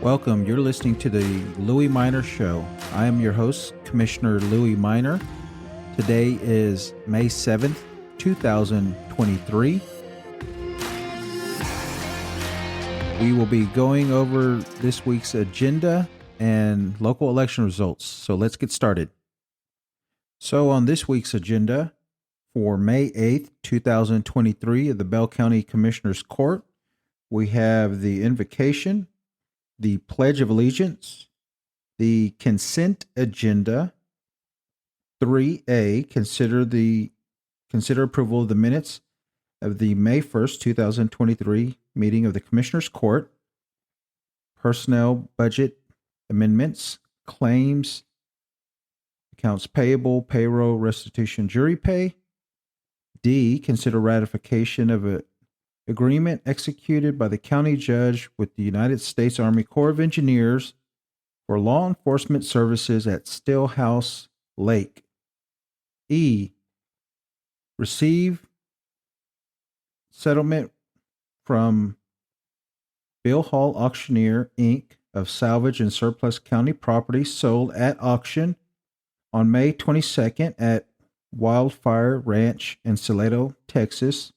Welcome. You're listening to the Louie Minor Show. I am your host, Commissioner Louie Minor. Today is May 7th, 2023. We will be going over this week's agenda and local election results. So let's get started. So on this week's agenda for May 8th, 2023 of the Bell County Commissioners Court, we have the invocation, the Pledge of Allegiance, the consent agenda. 3A, consider approval of the minutes of the May 1st, 2023 meeting of the Commissioners Court, personnel budget amendments, claims, accounts payable, payroll, restitution, jury pay. D, consider ratification of an agreement executed by the county judge with the United States Army Corps of Engineers for law enforcement services at Stillhouse Lake. E, receive settlement from Bill Hall Auctioneer, Inc. of salvage and surplus county property sold at auction on May 22nd at Wildfire Ranch in Salado, Texas,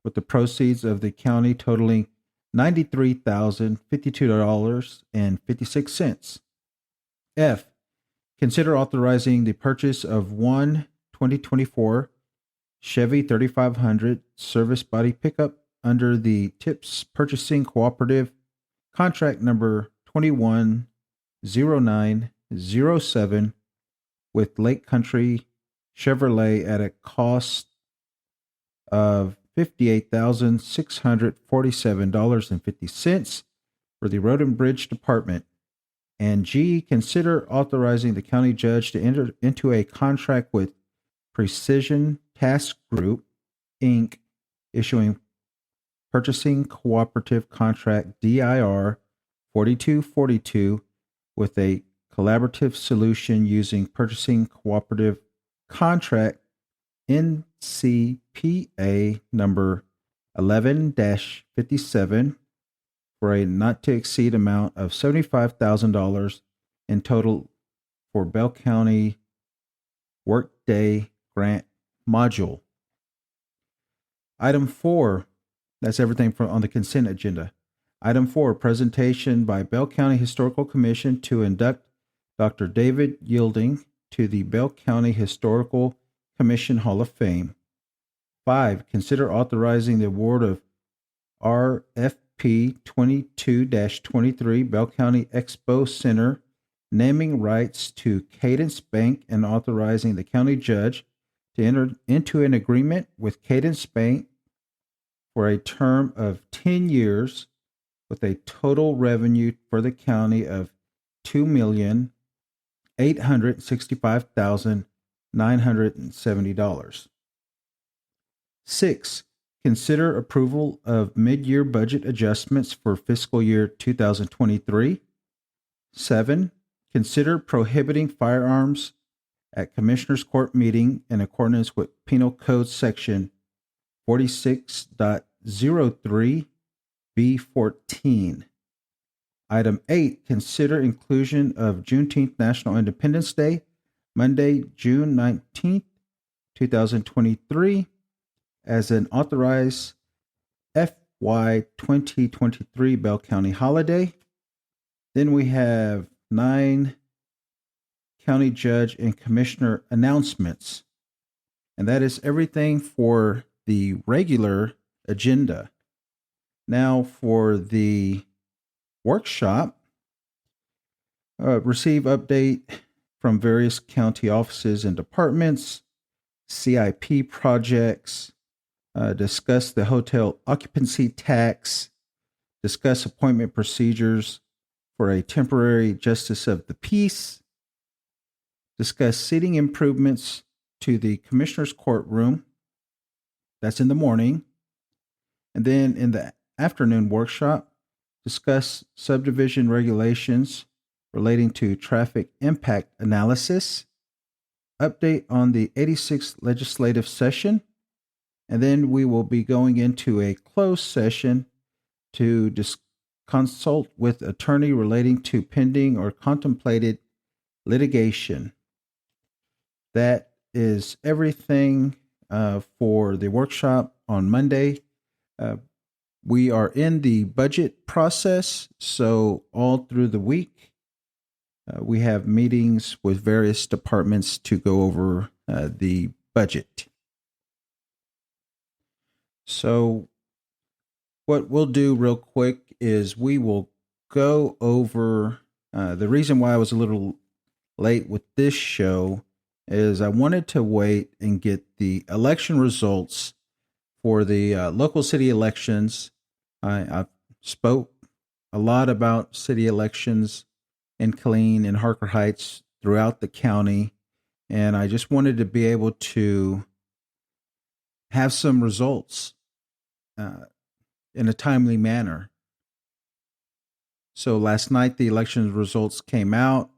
with the proceeds of the county totaling $93,052.56. F, consider authorizing the purchase of one 2024 Chevy 3500 service body pickup under the TIPS Purchasing Cooperative contract number 210907 with Lake Country Chevrolet at a cost of $58,647.50 for the Road and Bridge Department. And G, consider authorizing the county judge to enter into a contract with Precision Task Group, Inc., issuing Purchasing Cooperative Contract DIR 4242 with a collaborative solution using Purchasing Cooperative Contract NCPA number 11-57 for a not to exceed amount of $75,000 in total for Bell County Workday Grant Module. Item 4, that's everything on the consent agenda. Item 4, presentation by Bell County Historical Commission to induct Dr. David Yielding to the Bell County Historical Commission Hall of Fame. 5, consider authorizing the award of RFP 22-23 Bell County Expo Center naming rights to Cadence Bank and authorizing the county judge to enter into an agreement with Cadence Bank for a term of 10 years with a total revenue for the county of $2,865,970. 6, consider approval of mid-year budget adjustments for fiscal year 2023. 7, consider prohibiting firearms at Commissioners Court meeting in accordance with Penal Code Section 46.03B14. Item 8, consider inclusion of Juneteenth National Independence Day, Monday, June 19th, 2023, as an authorized FY 2023 Bell County holiday. Then we have 9 county judge and commissioner announcements. And that is everything for the regular agenda. Now for the workshop, receive update from various county offices and departments, CIP projects, discuss the hotel occupancy tax, discuss appointment procedures for a temporary justice of the peace, discuss seating improvements to the commissioner's courtroom. That's in the morning. And then in the afternoon workshop, discuss subdivision regulations relating to traffic impact analysis, update on the 86th legislative session, and then we will be going into a closed session to consult with attorney relating to pending or contemplated litigation. That is everything for the workshop on Monday. We are in the budget process, so all through the week, we have meetings with various departments to go over the budget. So what we'll do real quick is we will go over the reason why I was a little late with this show is I wanted to wait and get the election results for the local city elections. I spoke a lot about city elections in Killeen and Harker Heights throughout the county, and I just wanted to be able to have some results in a timely manner. So last night, the election results came out.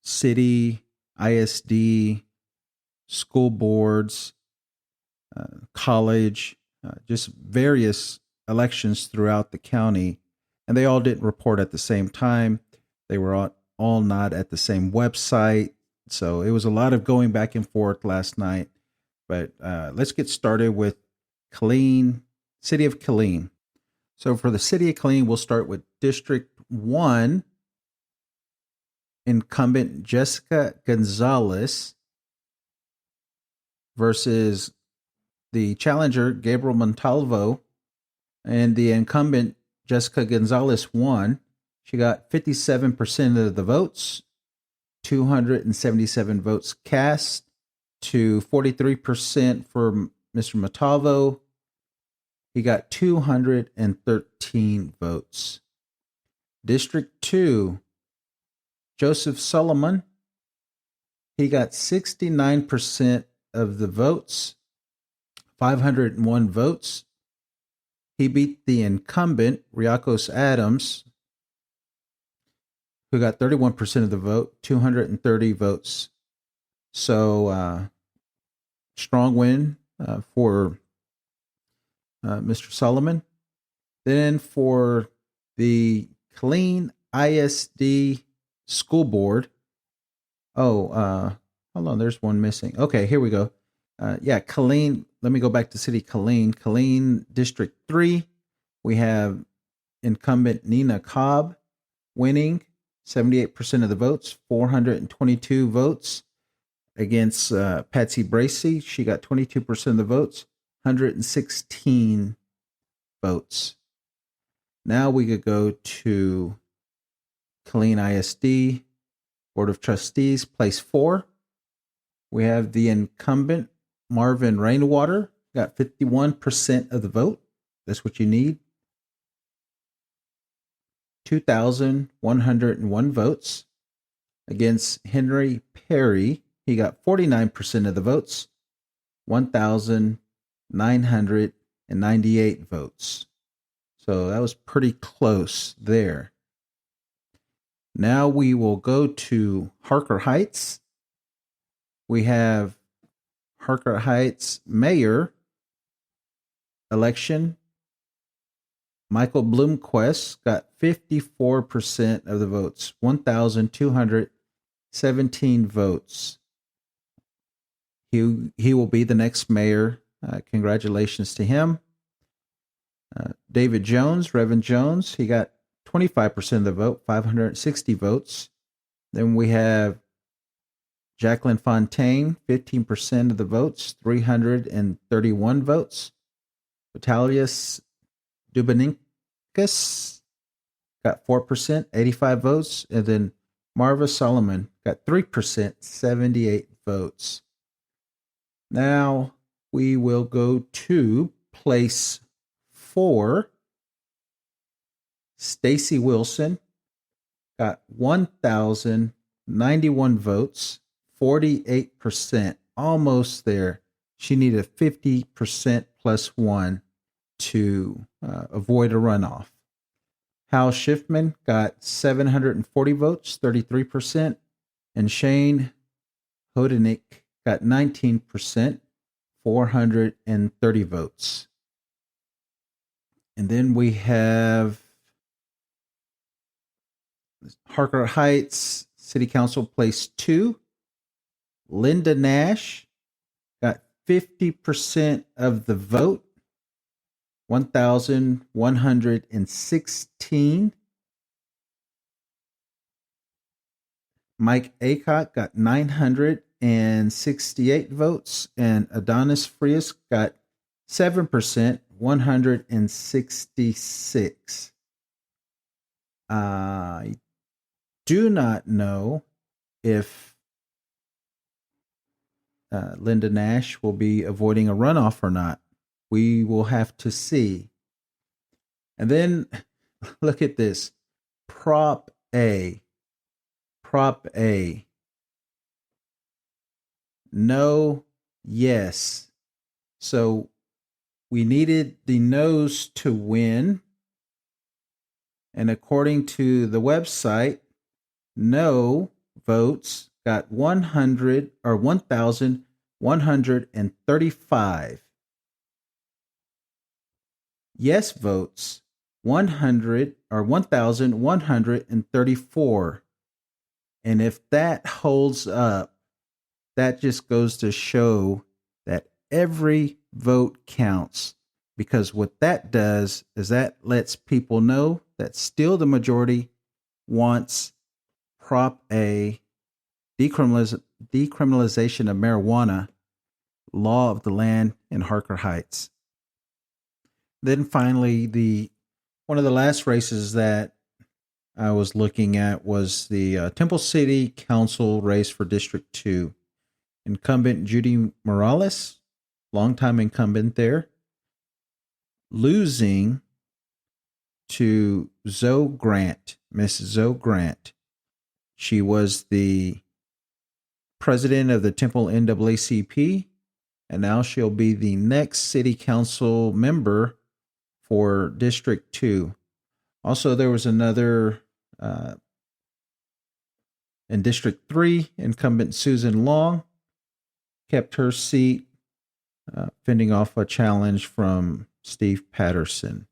City, ISD, school boards, college, just various elections throughout the county. And they all didn't report at the same time. They were all not at the same website. So it was a lot of going back and forth last night. But let's get started with Killeen, City of Killeen. So for the City of Killeen, we'll start with District 1. Incumbent Jessica Gonzalez versus the challenger Gabriel Montalvo, and the incumbent Jessica Gonzalez won. She got 57% of the votes, 277 votes cast to 43% for Mr. Montalvo. He got 213 votes. District 2, Joseph Solomon, he got 69% of the votes, 501 votes. He beat the incumbent, Riacos Adams, who got 31% of the vote, 230 votes. So, strong win for Mr. Solomon. Then for the Killeen ISD School Board. Hold on, there's one missing. Okay, here we go. Killeen. Let me go back to City Killeen. Killeen District 3. We have incumbent Nina Cobb winning 78% of the votes, 422 votes against Patsy Bracey. She got 22% of the votes, 116 votes. Now we could go to Killeen ISD Board of Trustees, place 4. We have the incumbent Marvin Rainwater, got 51% of the vote. That's what you need. 2,101 votes. Against Henry Perry, he got 49% of the votes, 1,998 votes. So that was pretty close there. Now we will go to Harker Heights. We have Harker Heights Mayor election. Michael Bloomquist got 54% of the votes, 1,217 votes. He will be the next mayor. Congratulations to him. David Jones, Reverend Jones, he got 25% of the vote, 560 votes. Then we have Jacqueline Fontaine, 15% of the votes, 331 votes. Vitalius Dubininkis got 4%, 85 votes. And then Marva Solomon got 3%, 78 votes. Now we will go to place 4. Stacy Wilson got 1,091 votes, 48%, almost there. She needed 50% plus 1 to avoid a runoff. Hal Schiffman got 740 votes, 33%, and Shane Hodenick got 19%, 430 votes. And then we have Harker Heights City Council Place 2. Linda Nash got 50% of the vote, 1,116. Mike Aycock got 968 votes, and Adonis Frias got 7%, 166. I do not know if Linda Nash will be avoiding a runoff or not. We will have to see. And then look at this. Prop A. No, yes. So we needed the no's to win. And according to the website, no votes got 1,135. Yes votes 1,134. And if that holds up, that just goes to show that every vote counts, because what that does is that lets people know that still the majority wants Prop A, decriminalization of marijuana, law of the land in Harker Heights. Then finally, one of the last races that I was looking at was the Temple City Council race for District 2. Incumbent Judy Morales, longtime incumbent there, losing to Zoe Grant, Miss Zoe Grant. She was the president of the Temple NAACP, and now she'll be the next city council member for District 2. Also, there was another in District 3, incumbent Susan Long kept her seat, fending off a challenge from Steve Patterson.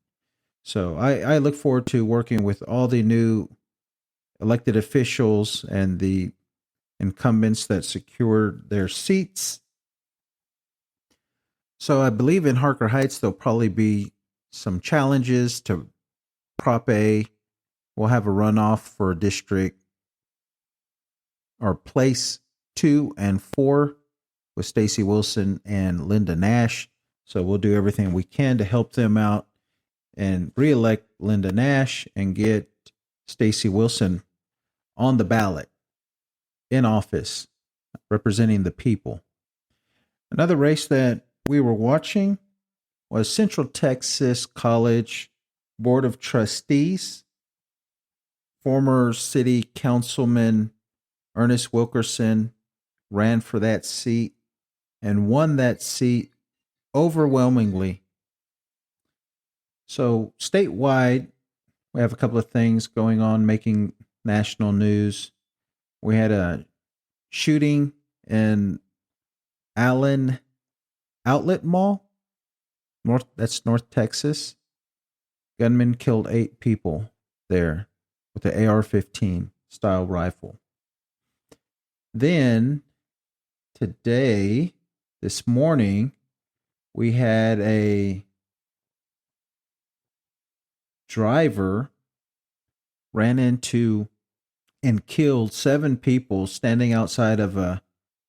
So I look forward to working with all the new elected officials and the incumbents that secured their seats. So I believe in Harker Heights, there'll probably be some challenges to Prop A. We'll have a runoff for District or Place 2 and 4 with Stacey Wilson and Linda Nash. So we'll do everything we can to help them out and reelect Linda Nash and get Stacey Wilson on the ballot in office, representing the people. Another race that we were watching was Central Texas College Board of Trustees. Former city councilman Ernest Wilkerson ran for that seat and won that seat overwhelmingly. So statewide, we have a couple of things going on making national news. We had a shooting in Allen Outlet Mall, that's North Texas. Gunman killed 8 people there with the AR-15 style rifle. Then this morning, we had a driver ran into and killed 7 people standing outside of a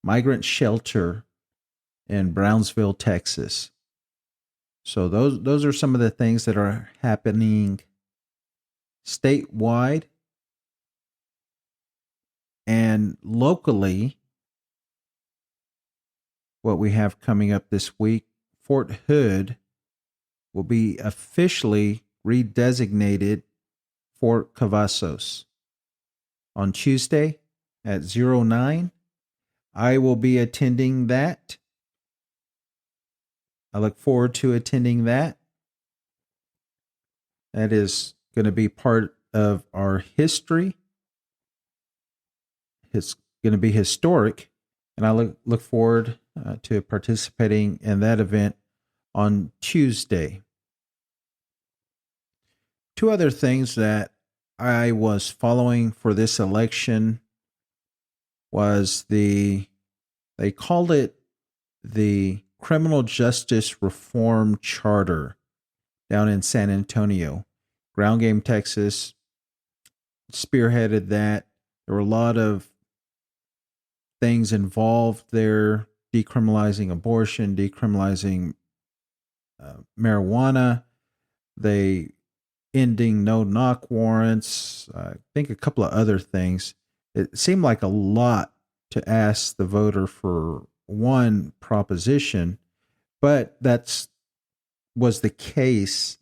migrant shelter in Brownsville, Texas. So those are some of the things that are happening statewide and locally. What we have coming up this week, Fort Hood will be officially redesignated Fort Cavazos on Tuesday at 09. I will be attending that. I look forward to attending that. That is going to be part of our history. It's going to be historic, and I look forward to participating in that event on Tuesday. Two other things that I was following for this election was they called it the Criminal Justice Reform Charter down in San Antonio. Ground Game Texas spearheaded that. There were a lot of things involved there, decriminalizing abortion, decriminalizing marijuana, they ending no-knock warrants, I think a couple of other things. It seemed like a lot to ask the voter for one proposition, but that's was the case.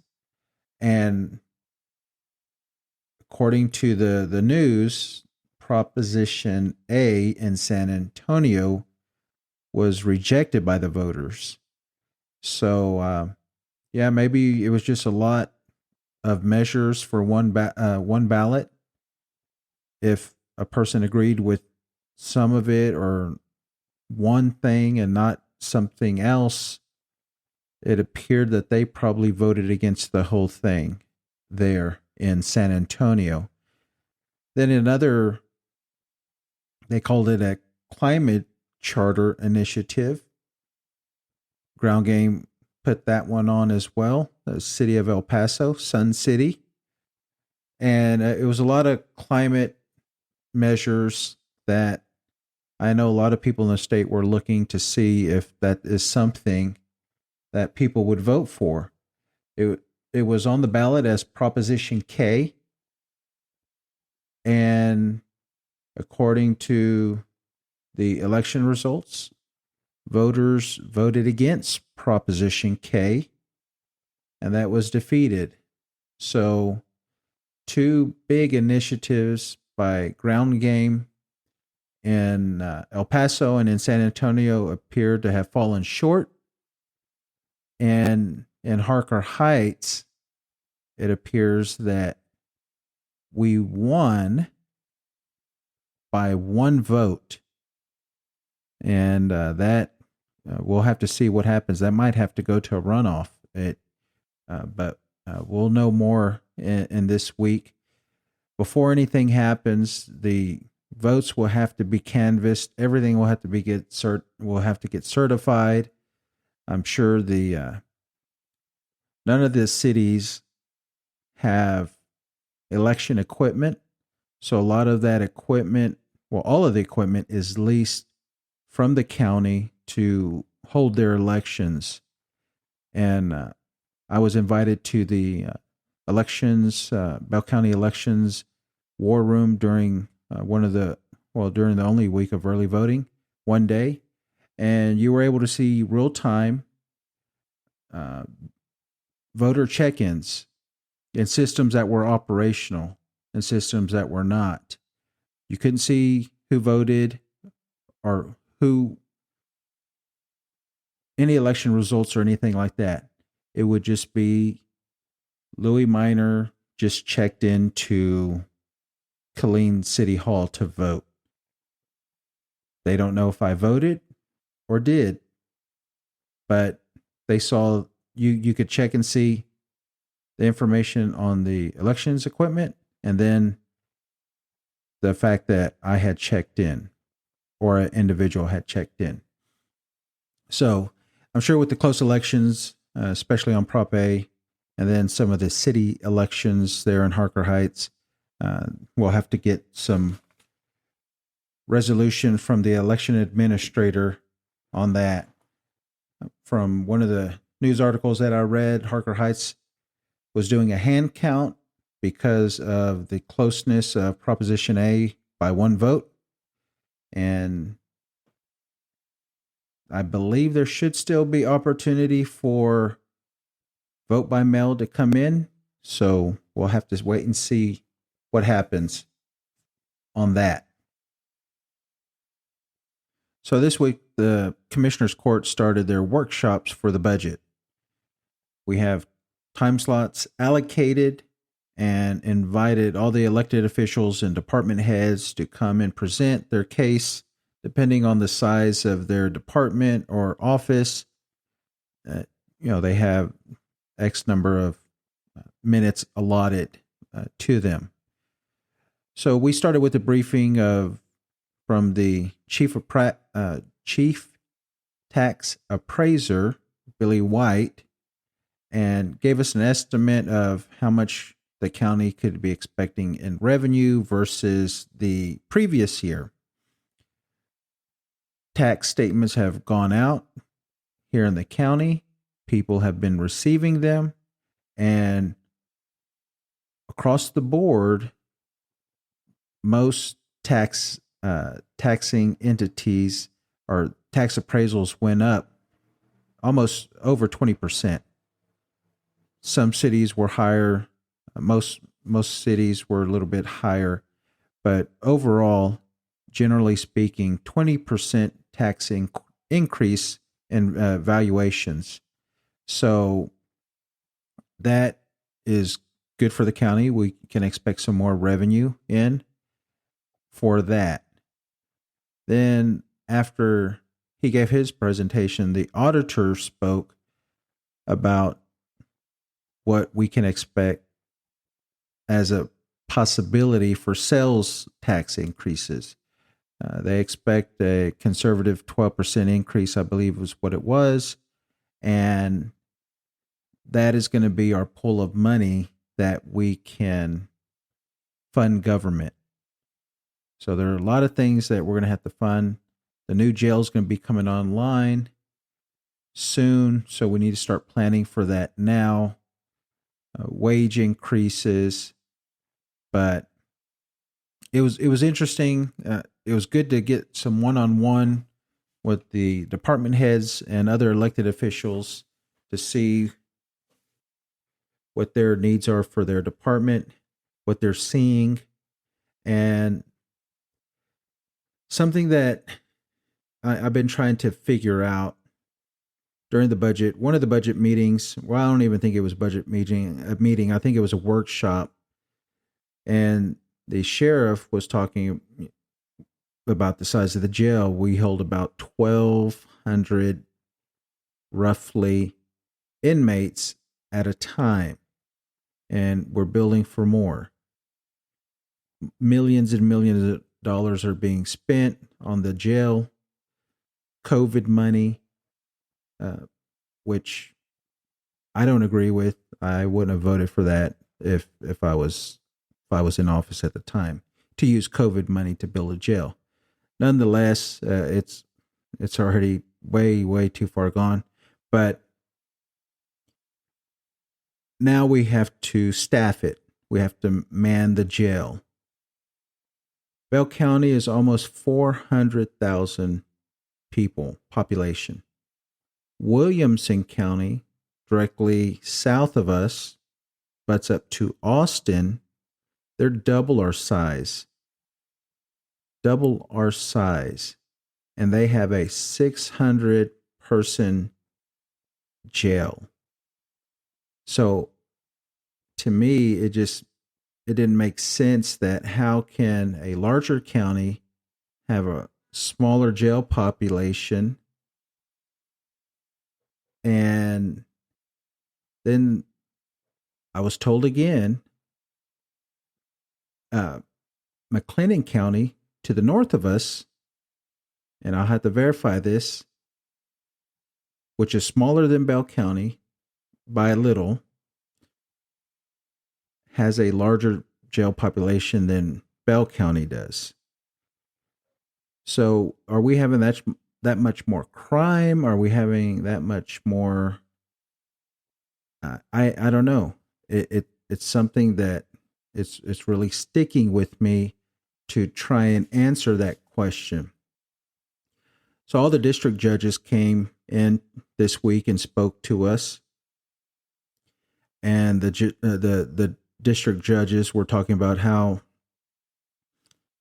And according to the news, Proposition A in San Antonio was rejected by the voters. So, yeah, maybe it was just a lot of measures for one ballot. If a person agreed with some of it or one thing and not something else, it appeared that they probably voted against the whole thing there in San Antonio. Then another, they called it a climate charter initiative. Ground Game put that one on as well. The city of El Paso, Sun City. And it was a lot of climate measures that I know a lot of people in the state were looking to see if that is something that people would vote for. It was on the ballot as Proposition K. And according to the election results, voters voted against Proposition K, and that was defeated. So, two big initiatives by Ground Game in El Paso and in San Antonio appeared to have fallen short. And in Harker Heights, it appears that we won by one vote. And that we'll have to see what happens. That might have to go to a runoff. But we'll know more in this week. Before anything happens, the votes will have to be canvassed. Everything will have to get certified. I'm sure none of the cities have election equipment, so a lot of that equipment, well, all of the equipment is leased from the county to hold their elections. And I was invited to the Bell County elections war room during during the only week of early voting, one day. And you were able to see real time voter check-ins in systems that were operational and systems that were not. You couldn't see who voted or any election results or anything like that. It would just be Louie Minor just checked into Killeen City Hall to vote. They don't know if I voted or did, but they saw you could check and see the information on the elections equipment and then the fact that I had checked in or an individual had checked in. So I'm sure with the close elections, especially on Prop A, and then some of the city elections there in Harker Heights, we'll have to get some resolution from the election administrator on that. From one of the news articles that I read, Harker Heights was doing a hand count because of the closeness of Proposition A by one vote. And I believe there should still be opportunity for vote by mail to come in. So we'll have to wait and see what happens on that. So this week, the Commissioner's Court started their workshops for the budget. We have time slots allocated and invited all the elected officials and department heads to come and present their case, depending on the size of their department or office. They have X number of minutes allotted to them. So we started with a briefing from the chief tax appraiser, Billy White, and gave us an estimate of how much the county could be expecting in revenue versus the previous year. Tax statements have gone out here in the county. People have been receiving them, and across the board, most taxing entities or tax appraisals went up almost over 20%. Some cities were higher. Most cities were a little bit higher, but overall, generally speaking, 20% tax increase in valuations. So that is good for the county. We can expect some more revenue in for that. Then after he gave his presentation, the auditor spoke about what we can expect as a possibility for sales tax increases. They expect a conservative 12% increase, I believe was what it was. And that is going to be our pool of money that we can fund government. So there are a lot of things that we're going to have to fund. The new jail is going to be coming online soon, so we need to start planning for that now. Wage increases, but it was interesting. It was good to get some one-on-one with the department heads and other elected officials to see what their needs are for their department, what they're seeing, and something that I've been trying to figure out during the budget. One of the budget meetings, well, I don't even think it was a meeting. I think it was a workshop, and the sheriff was talking about the size of the jail. We hold about 1,200 roughly inmates at a time, and we're building for more. Millions and millions of dollars are being spent on the jail. COVID money, which I don't agree with. I wouldn't have voted for that if I was in office at the time, to use COVID money to build a jail. Nonetheless, it's already way too far gone. But now we have to staff it. We have to man the jail. Bell County is almost 400,000 people population. Williamson County, directly south of us, butts up to Austin. They're double our size. And they have a 600-person jail. So to me, it didn't make sense that how can a larger county have a smaller jail population? And then I was told again, McLennan County to the north of us, and I'll have to verify this, which is smaller than Bell County by a little, has a larger jail population than Bell County does. So are we having that much more crime? Are we having that much more? I don't know. It's something that it's really sticking with me to try and answer that question. So all the district judges came in this week and spoke to us, and the district judges were talking about how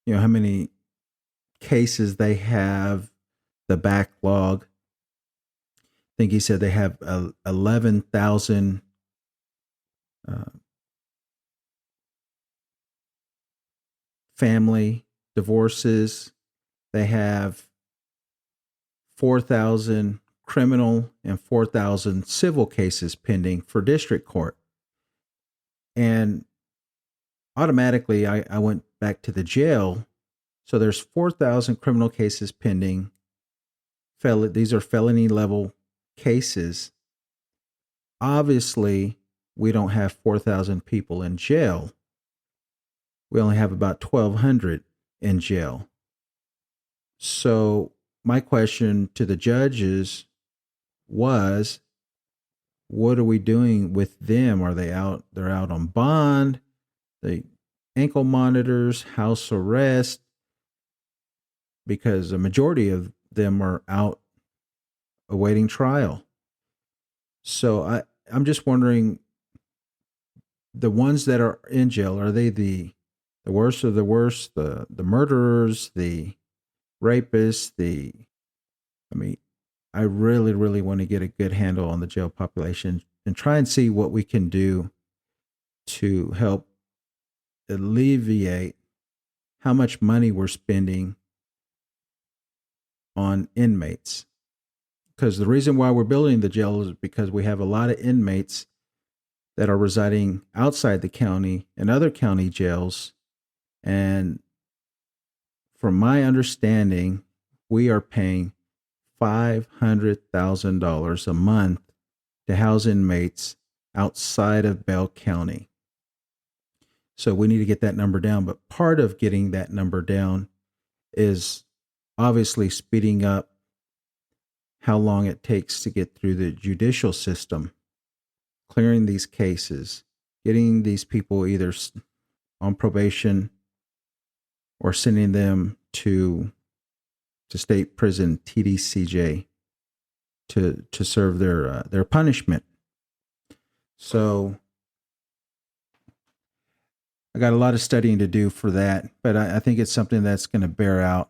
many cases they have, the backlog. I think he said they have 11,000 family divorces. They have 4,000 criminal and 4,000 civil cases pending for district court. And automatically I went back to the jail. So there's 4,000 criminal cases pending. These are felony level cases. Obviously, we don't have 4,000 people in jail. We only have about 1,200 in jail. So my question to the judges was, what are we doing with them? Are they out? They're out on bond, the ankle monitors, house arrest, because a majority of them are out awaiting trial. So I'm just wondering, the ones that are in jail, are they the worst of the worst, the murderers, the rapists, I really, really want to get a good handle on the jail population and try and see what we can do to help alleviate how much money we're spending on inmates. Because the reason why we're building the jail is because we have a lot of inmates that are residing outside the county and other county jails. And from my understanding, we are paying $500,000 a month to house inmates outside of Bell County. So we need to get that number down. But part of getting that number down is obviously speeding up how long it takes to get through the judicial system, clearing these cases, getting these people either on probation or sending them to state prison, TDCJ, to serve their punishment. So I got a lot of studying to do for that, but I think it's something that's going to bear out,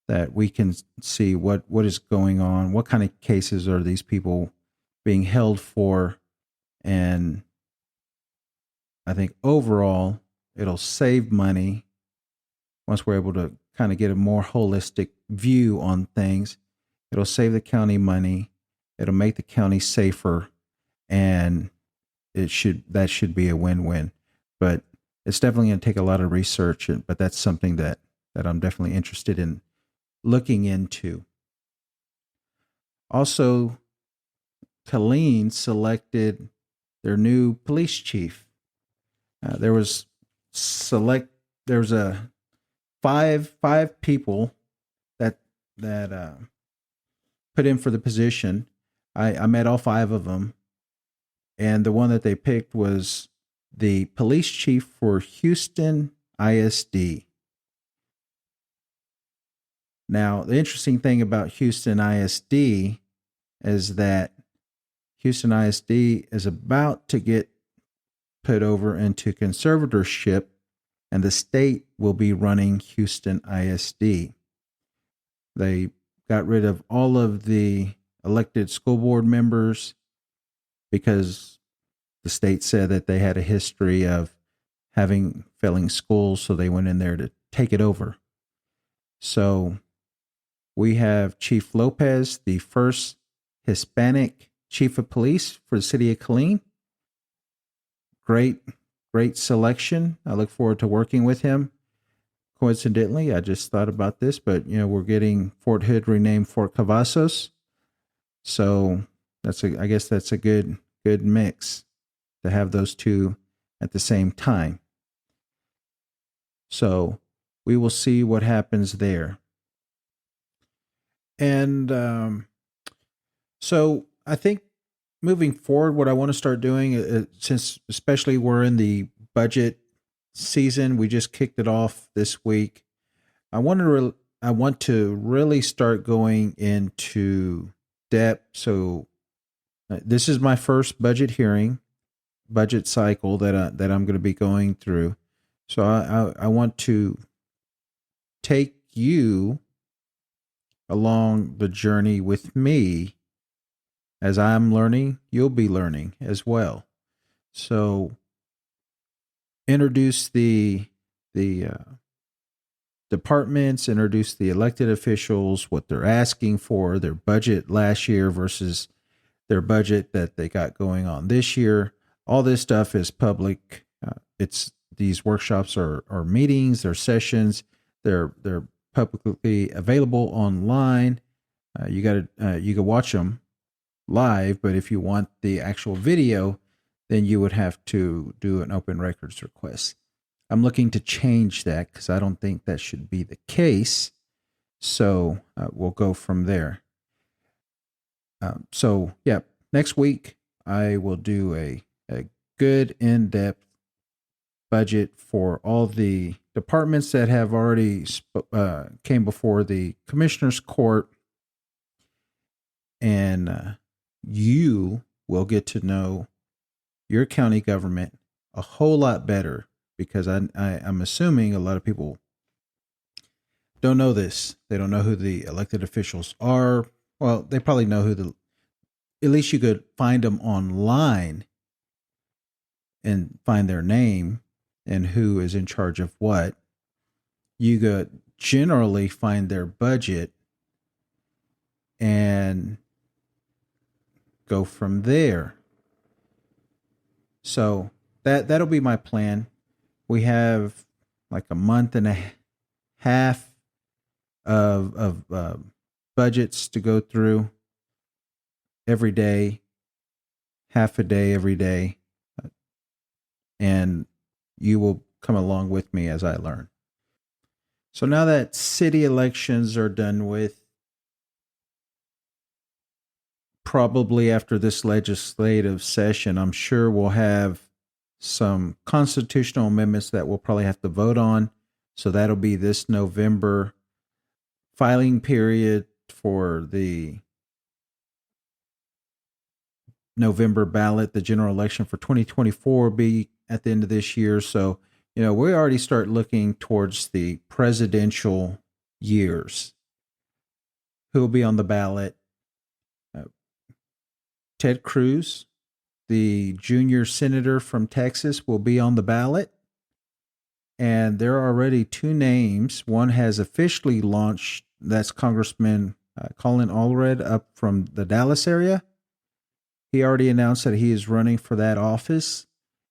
that we can see what is going on, what kind of cases are these people being held for, and I think overall it'll save money once we're able to kind of get a more holistic view on things. It'll save the county money. It'll make the county safer, and that should be a win-win. But it's definitely going to take a lot of research, but that's something that I'm definitely interested in looking into. Also, Killeen selected their new police chief. There was a five people that put in for the position. I met all five of them, and the one that they picked was the police chief for Houston ISD. Now, the interesting thing about Houston ISD is that Houston ISD is about to get put over into conservatorship, and the state will be running Houston ISD. They got rid of all of the elected school board members because the state said that they had a history of having failing schools, so they went in there to take it over. So we have Chief Lopez, the first Hispanic chief of police for the city of Killeen. Great selection. I look forward to working with him. Coincidentally, I just thought about this, but we're getting Fort Hood renamed Fort Cavazos. So I guess that's a good mix to have those two at the same time. So we will see what happens there. And so I think moving forward, what I want to start doing, since especially we're in the budget season, we just kicked it off this week. I want to really start going into depth. So this is my first budget cycle that I'm going to be going through. So I want to take you along the journey with me. As I'm learning, you'll be learning as well. So introduce the departments, introduce the elected officials, what they're asking for, their budget last year versus their budget that they got going on this year. all this stuff is public. It's these workshops are meetings, they're sessions, they're publicly available online. You can watch them live, but if you want the actual video, then you would have to do an open records request. I'm looking to change that because I don't think that should be the case. So we'll go from there. So yeah, next week I will do a good in-depth budget for all the departments that have already came before the Commissioner's Court, and you will get to know your county government a whole lot better, because I'm assuming a lot of people don't know this. They don't know who the elected officials are. Well, they probably know at least you could find them online and find their name and who is in charge of what. You could generally find their budget and go from there. So that'll be my plan. We have like a month and a half of budgets to go through every day, half a day every day, and you will come along with me as I learn. So now that city elections are done with, probably after this legislative session, I'm sure we'll have some constitutional amendments that we'll probably have to vote on. So that'll be this November. Filing period for the November ballot, the general election for 2024 will be at the end of this year. So, we already start looking towards the presidential years. Who will be on the ballot? Ted Cruz, the junior senator from Texas, will be on the ballot. And there are already two names. One has officially launched. That's Congressman Colin Allred up from the Dallas area. He already announced that he is running for that office.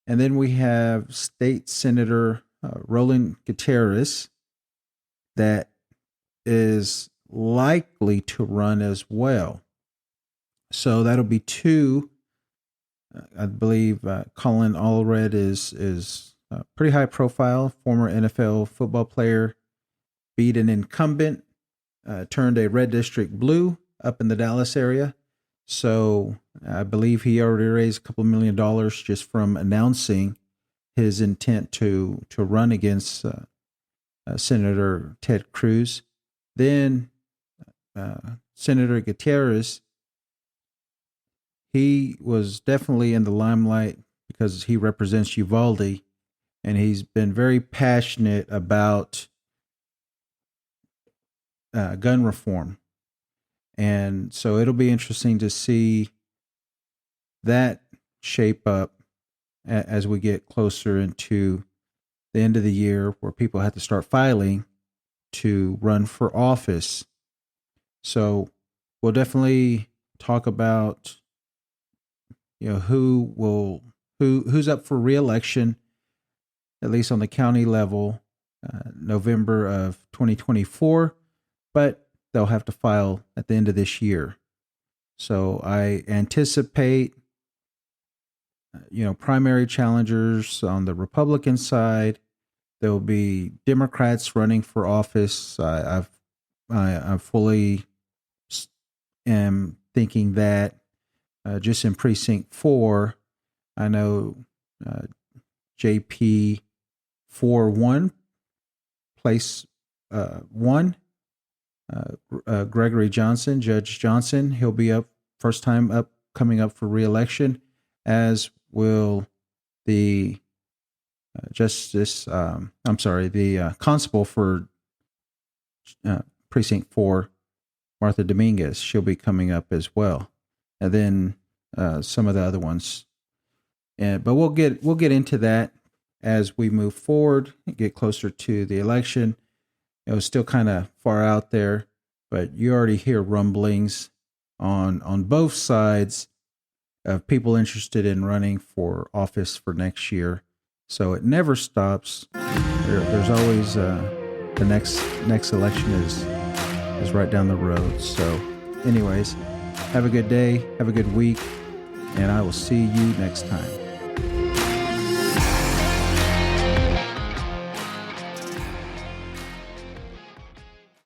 And then we have State Senator Roland Gutierrez that is likely to run as well. So that'll be two. I believe Colin Allred is pretty high profile, former NFL football player, beat an incumbent, turned a red district blue up in the Dallas area. So I believe he already raised a couple $1 million just from announcing his intent to run against Senator Ted Cruz. Then Senator Gutierrez, he was definitely in the limelight because he represents Uvalde, and he's been very passionate about gun reform. And so it'll be interesting to see that shape up as we get closer into the end of the year, where people have to start filing to run for office. So we'll definitely talk about who's up for re-election, at least on the county level, November of 2024, but they'll have to file at the end of this year. So I anticipate, primary challengers on the Republican side. There will be Democrats running for office. I fully am thinking that just in Precinct 4, I know JP 41, Place 1, Gregory Johnson, Judge Johnson, he'll be up, first time up, coming up for re-election, as will the the constable for Precinct 4, Martha Dominguez. She'll be coming up as well. And then some of the other ones. But we'll get into that as we move forward and get closer to the election. It was still kind of far out there, but you already hear rumblings on both sides of people interested in running for office for next year. So it never stops. There's always the next election is right down the road. So, anyways, have a good day, have a good week, and I will see you next time.